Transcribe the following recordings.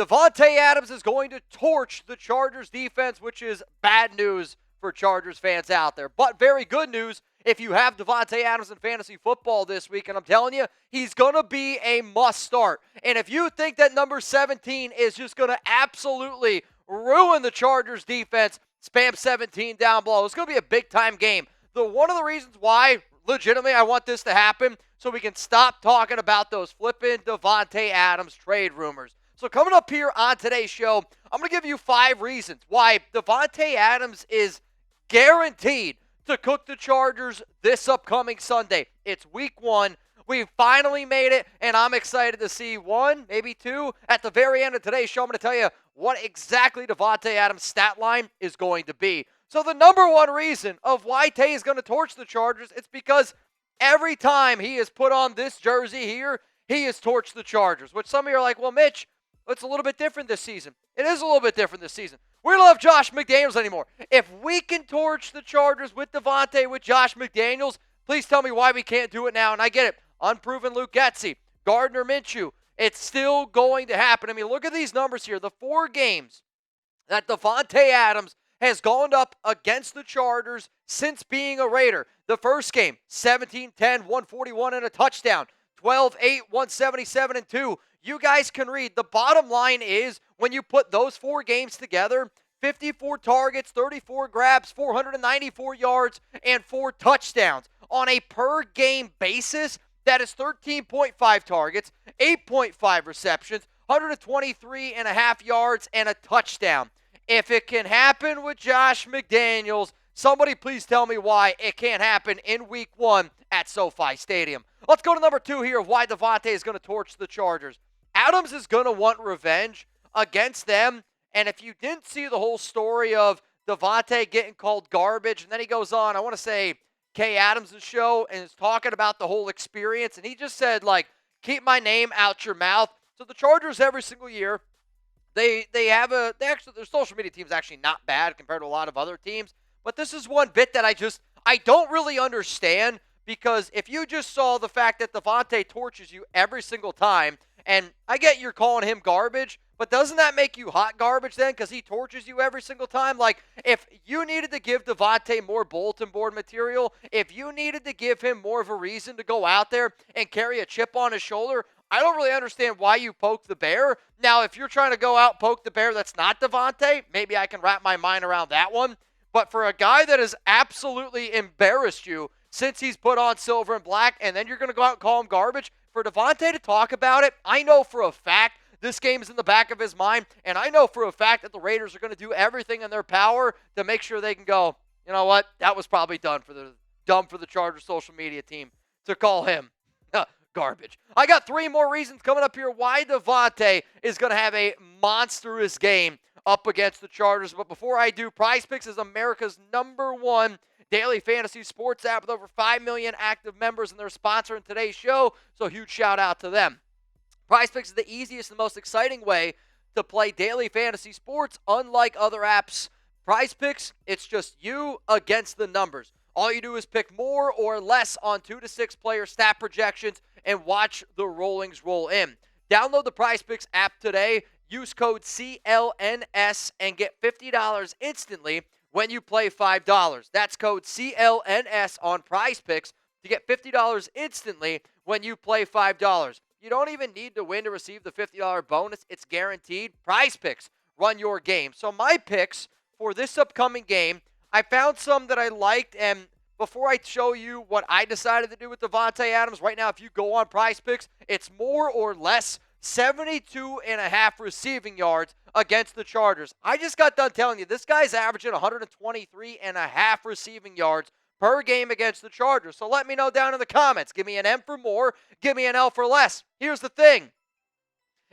Davante Adams is going to torch the Chargers defense, which is bad news for Chargers fans out there. But very good news if you have Davante Adams in fantasy football this week. And I'm telling you, he's going to be a must start. And if you think that number 17 is just going to absolutely ruin the Chargers defense, spam 17 down below. It's going to be a big-time game. One of the reasons why, legitimately, I want this to happen so we can stop talking about those flipping Davante Adams trade rumors. So coming up here on today's show, I'm going to give you 5 reasons why Davante Adams is guaranteed to cook the Chargers this upcoming Sunday. It's week 1. We finally made it, and I'm excited to see 1, maybe 2. At the very end of today's show, I'm going to tell you what exactly Davante Adams' stat line is going to be. So the number 1 reason of why Tay is going to torch the Chargers, it's because every time he has put on this jersey here, he has torched the Chargers, which some of you are like, well, Mitch, it's a little bit different this season. It is a little bit different this season. We don't have Josh McDaniels anymore. If we can torch the Chargers with Davante, with Josh McDaniels, please tell me why we can't do it now. And I get it. Unproven Luke Getsy, Gardner Minshew. It's still going to happen. I mean, look at these numbers here. The 4 games that Davante Adams has gone up against the Chargers since being a Raider. The first game, 17-10, 141 and a touchdown. 12-8, 177 and 2. You guys can read. The bottom line is when you put those 4 games together, 54 targets, 34 grabs, 494 yards, and 4 touchdowns. On a per-game basis, that is 13.5 targets, 8.5 receptions, 123.5 yards, and a touchdown. If it can happen with Josh McDaniels, somebody please tell me why it can't happen in week 1 at SoFi Stadium. Let's go to number 2 here of why Davante is going to torch the Chargers. Adams is going to want revenge against them. And if you didn't see the whole story of Davante getting called garbage, and then he goes on, I want to say, Kay Adams' show, and is talking about the whole experience. And he just said, like, keep my name out your mouth. So the Chargers every single year, they have their social media team is actually not bad compared to a lot of other teams. But this is one bit that I don't really understand, because if you just saw the fact that Davante torches you every single time, and I get you're calling him garbage, but doesn't that make you hot garbage then, because he torches you every single time? Like, if you needed to give Davante more bulletin board material, if you needed to give him more of a reason to go out there and carry a chip on his shoulder, I don't really understand why you poke the bear. Now, if you're trying to go out and poke the bear that's not Davante, maybe I can wrap my mind around that one. But for a guy that has absolutely embarrassed you since he's put on silver and black, and then you're going to go out and call him garbage, for Davante to talk about it, I know for a fact this game is in the back of his mind, and I know for a fact that the Raiders are going to do everything in their power to make sure they can go, you know what, that was probably dumb for the Chargers social media team to call him garbage. I got 3 more reasons coming up here why Davante is going to have a monstrous game up against the Chargers. But before I do, PrizePicks is America's #1 daily fantasy sports app with over 5 million active members, and they're sponsoring today's show, so huge shout out to them. PrizePicks is the easiest and most exciting way to play daily fantasy sports. Unlike other apps, PrizePicks, it's just you against the numbers. All you do is pick more or less on 2 to 6 player stat projections and watch the rollings roll in. Download the PrizePicks app today. Use code CLNS and get $50 instantly when you play $5. That's code CLNS on PrizePicks to get $50 instantly when you play $5. You don't even need to win to receive the $50 bonus. It's guaranteed. PrizePicks, run your game. So my picks for this upcoming game, I found some that I liked, and before I show you what I decided to do with Davante Adams, right now if you go on PrizePicks, it's more or less 72.5 receiving yards against the Chargers. I just got done telling you, this guy's averaging 123.5 receiving yards per game against the Chargers. So let me know down in the comments. Give me an M for more. Give me an L for less. Here's the thing.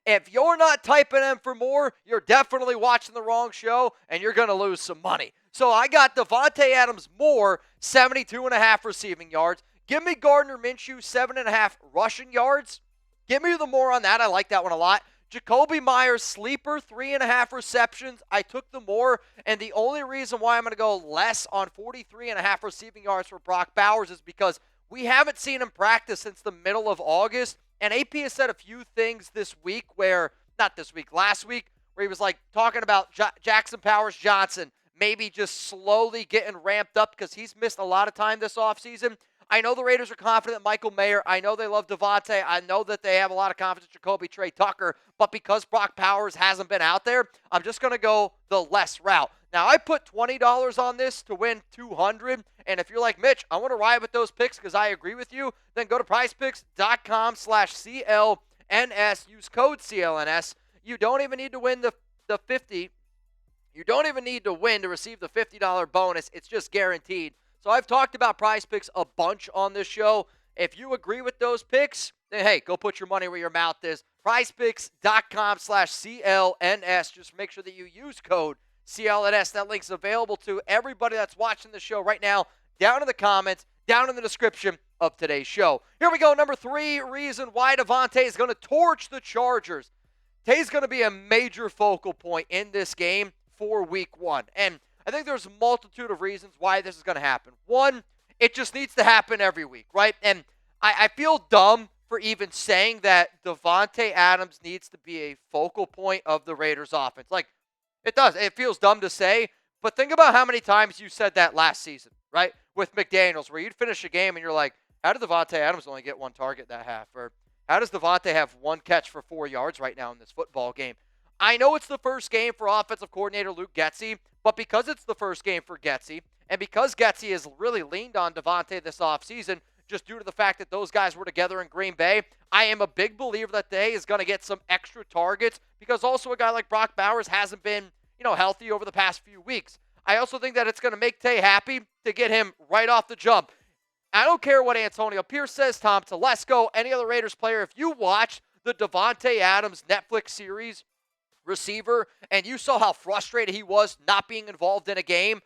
If you're not typing M for more, you're definitely watching the wrong show, and you're going to lose some money. So I got Davante Adams more, 72.5 receiving yards. Give me Gardner Minshew, 7.5 rushing yards. Give me the more on that. I like that one a lot. Jacoby Myers, sleeper, 3.5 receptions. I took the more, and the only reason why I'm going to go less on 43.5 receiving yards for Brock Bowers is because we haven't seen him practice since the middle of August, and AP has said a few things this week where not this week, last week, where he was like talking about Jackson Powers Johnson maybe just slowly getting ramped up because he's missed a lot of time this offseason. I know the Raiders are confident in Michael Mayer. I know they love Davante. I know that they have a lot of confidence in Jacoby Trey Tucker. But because Brock Powers hasn't been out there, I'm just going to go the less route. Now, I put $20 on this to win $200. And if you're like, Mitch, I want to ride with those picks because I agree with you, then go to prizepicks.com/CLNS. Use code CLNS. You don't even need to win the 50. You don't even need to win to receive the $50 bonus. It's just guaranteed. So I've talked about Prize Picks a bunch on this show. If you agree with those picks, then hey, go put your money where your mouth is. prizepicks.com/CLNS. Just make sure that you use code CLNS. That link's available to everybody that's watching the show right now, down in the comments, down in the description of today's show. Here we go. Number 3 reason why Davante is going to torch the Chargers. Tay's going to be a major focal point in this game for week 1. And I think there's a multitude of reasons why this is going to happen. One, it just needs to happen every week, right? And I feel dumb for even saying that Davante Adams needs to be a focal point of the Raiders offense. Like, it does. It feels dumb to say, but think about how many times you said that last season, right? With McDaniels, where you'd finish a game and you're like, how did Davante Adams only get one target that half? Or how does Davante have one catch for 4 yards right now in this football game? I know it's the first game for offensive coordinator Luke Getsy, but because it's the first game for Getsy, and because Getsy has really leaned on Davante this offseason, just due to the fact that those guys were together in Green Bay, I am a big believer that Tay is going to get some extra targets because also a guy like Brock Bowers hasn't been, healthy over the past few weeks. I also think that it's going to make Tay happy to get him right off the jump. I don't care what Antonio Pierce says, Tom Telesco, any other Raiders player. If you watch the Davante Adams Netflix series, Receiver, and you saw how frustrated he was not being involved in a game,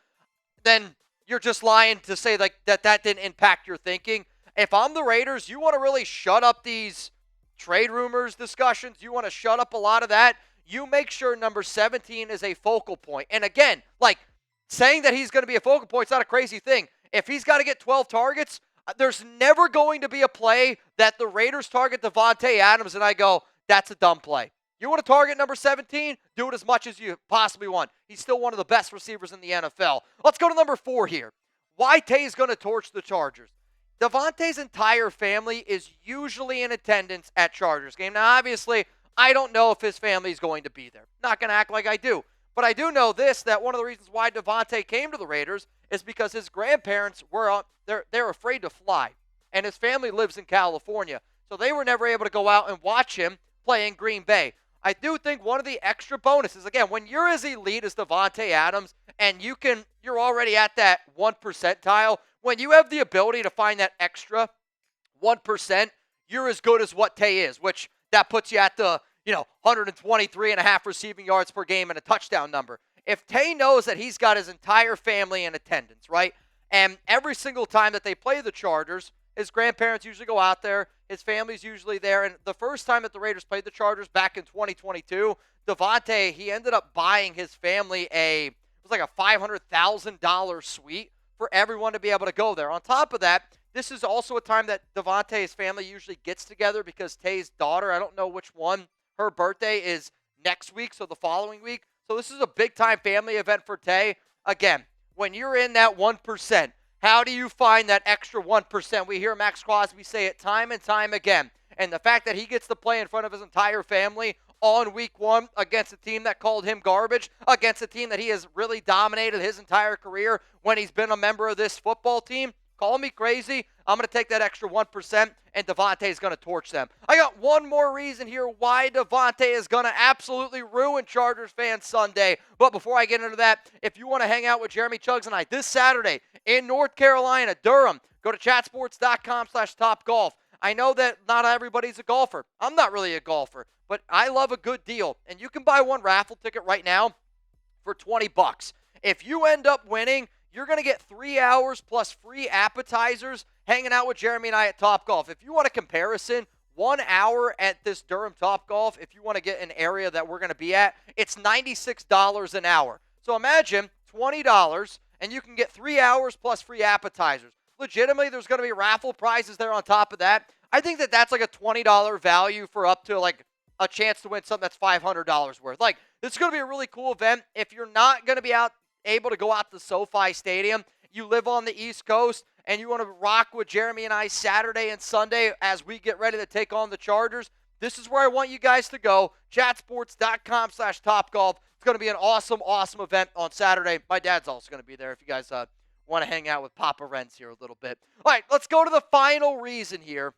then you're just lying to say like that didn't impact your thinking. If I'm the Raiders, you want to really shut up these trade rumors discussions. You want to shut up a lot of that. You make sure number 17 is a focal point. And again, like saying that he's going to be a focal point is not a crazy thing. If he's got to get 12 targets, there's never going to be a play that the Raiders target Davante Adams and I go, that's a dumb play. You want to target number 17? Do it as much as you possibly want. He's still one of the best receivers in the NFL. Let's go to number 4 here. Why Tay's going to torch the Chargers. Davante's entire family is usually in attendance at Chargers game. Now, obviously, I don't know if his family is going to be there. Not going to act like I do. But I do know this, that one of the reasons why Davante came to the Raiders is because his grandparents they're afraid to fly. And his family lives in California. So they were never able to go out and watch him play in Green Bay. I do think one of the extra bonuses, again, when you're as elite as Davante Adams and you're already at that 1 percentile, when you have the ability to find that extra 1%, you're as good as what Tay is, which that puts you at the 123.5 receiving yards per game and a touchdown number. If Tay knows that he's got his entire family in attendance, right, and every single time that they play the Chargers, his grandparents usually go out there. His family's usually there. And the first time that the Raiders played the Chargers back in 2022, Davante, he ended up buying his family it was like a $500,000 suite for everyone to be able to go there. On top of that, this is also a time that Davante's family usually gets together because Tay's daughter, I don't know which one, her birthday is next week, so the following week. So this is a big-time family event for Tay. Again, when you're in that 1%, how do you find that extra 1%? We hear Max Crosby say it time and time again. And the fact that he gets to play in front of his entire family on week 1 against a team that called him garbage, against a team that he has really dominated his entire career when he's been a member of this football team, call me crazy. I'm going to take that extra 1%, and Davante is going to torch them. I got one more reason here why Davante is going to absolutely ruin Chargers fans Sunday. But before I get into that, if you want to hang out with Jeremy Chuggs and I this Saturday in North Carolina, Durham, go to chatsports.com/topgolf. I know that not everybody's a golfer. I'm not really a golfer, but I love a good deal. And you can buy one raffle ticket right now for $20. If you end up winning, you're going to get 3 hours plus free appetizers hanging out with Jeremy and I at Topgolf. If you want a comparison, 1 hour at this Durham Topgolf, if you want to get an area that we're going to be at, it's $96 an hour. So imagine $20, and you can get 3 hours plus free appetizers. Legitimately, there's going to be raffle prizes there on top of that. I think that that's like a $20 value for up to like a chance to win something that's $500 worth. Like, this is going to be a really cool event. If you're not going to be able to go out to SoFi Stadium, you live on the East Coast, and you want to rock with Jeremy and I Saturday and Sunday as we get ready to take on the Chargers, this is where I want you guys to go. Chatsports.com/Topgolf. It's going to be an awesome, awesome event on Saturday. My dad's also going to be there if you guys want to hang out with Papa Renz here a little bit. All right, let's go to the final reason here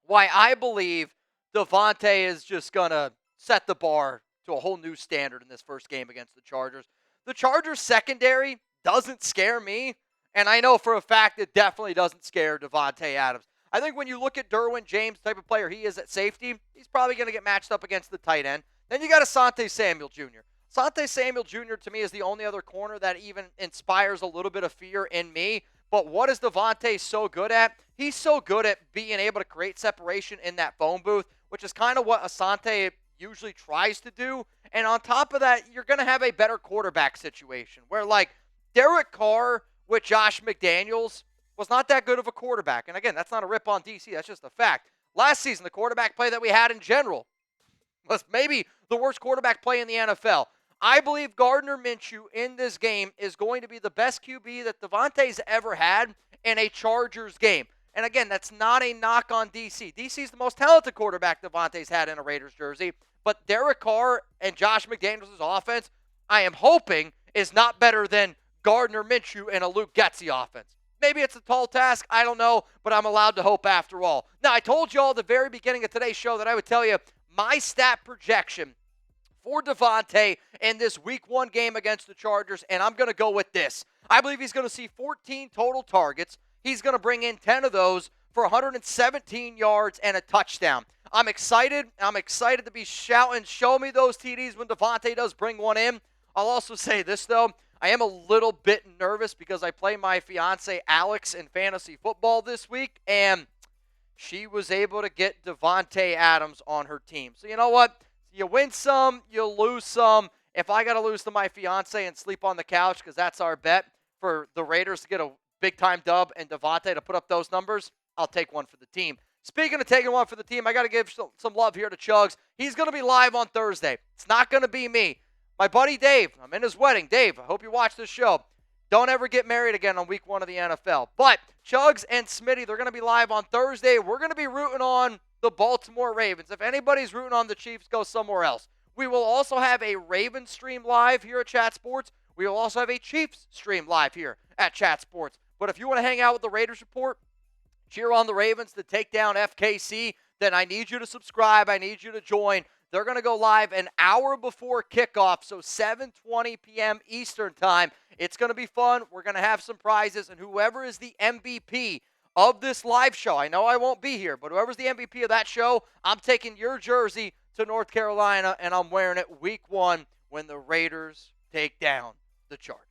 why I believe Davante is just going to set the bar to a whole new standard in this first game against the Chargers. The Chargers secondary doesn't scare me, and I know for a fact it definitely doesn't scare Davante Adams. I think when you look at Derwin James, the type of player he is at safety, he's probably going to get matched up against the tight end. Then you got Asante Samuel Jr. Asante Samuel Jr. to me is the only other corner that even inspires a little bit of fear in me. But what is Davante so good at? He's so good at being able to create separation in that phone booth, which is kind of what Asante usually tries to do. And on top of that, you're going to have a better quarterback situation where, like, Derek Carr with Josh McDaniels was not that good of a quarterback. And again, that's not a rip on DC. That's just a fact. Last season, the quarterback play that we had in general was maybe the worst quarterback play in the NFL. I believe Gardner Minshew in this game is going to be the best QB that Davante's ever had in a Chargers game. And again, that's not a knock on DC. DC's the most talented quarterback Davante's had in a Raiders jersey. But Derek Carr and Josh McDaniels' offense, I am hoping, is not better than Gardner Minshew and a Luke Getsy offense. Maybe it's a tall task, I don't know, but I'm allowed to hope after all. Now, I told you all at the very beginning of today's show that I would tell you my stat projection for Davante in this Week 1 game against the Chargers, and I'm going to go with this. I believe he's going to see 14 total targets. He's going to bring in 10 of those for 117 yards and a touchdown. I'm excited. I'm excited to be shouting, show me those TDs when Davante does bring one in. I'll also say this, though. I am a little bit nervous because I play my fiance Alex in fantasy football this week, and she was able to get Davante Adams on her team. So you know what? You win some, you lose some. If I got to lose to my fiance and sleep on the couch, because that's our bet for the Raiders to get a big-time dub and Davante to put up those numbers, I'll take one for the team. Speaking of taking one for the team, I got to give some love here to Chuggs. He's going to be live on Thursday. It's not going to be me. My buddy Dave, I'm in his wedding. Dave, I hope you watch this show. Don't ever get married again on Week 1 of the NFL. But Chuggs and Smitty, they're going to be live on Thursday. We're going to be rooting on the Baltimore Ravens. If anybody's rooting on the Chiefs, go somewhere else. We will also have a Ravens stream live here at Chat Sports. We will also have a Chiefs stream live here at Chat Sports. But if you want to hang out with the Raiders Report, cheer on the Ravens to take down FKC, then I need you to subscribe. I need you to join. They're going to go live an hour before kickoff, so 7:20 p.m. Eastern time. It's going to be fun. We're going to have some prizes, and whoever is the MVP of this live show, I know I won't be here, but whoever's the MVP of that show, I'm taking your jersey to North Carolina, and I'm wearing it Week 1 when the Raiders take down the Chargers.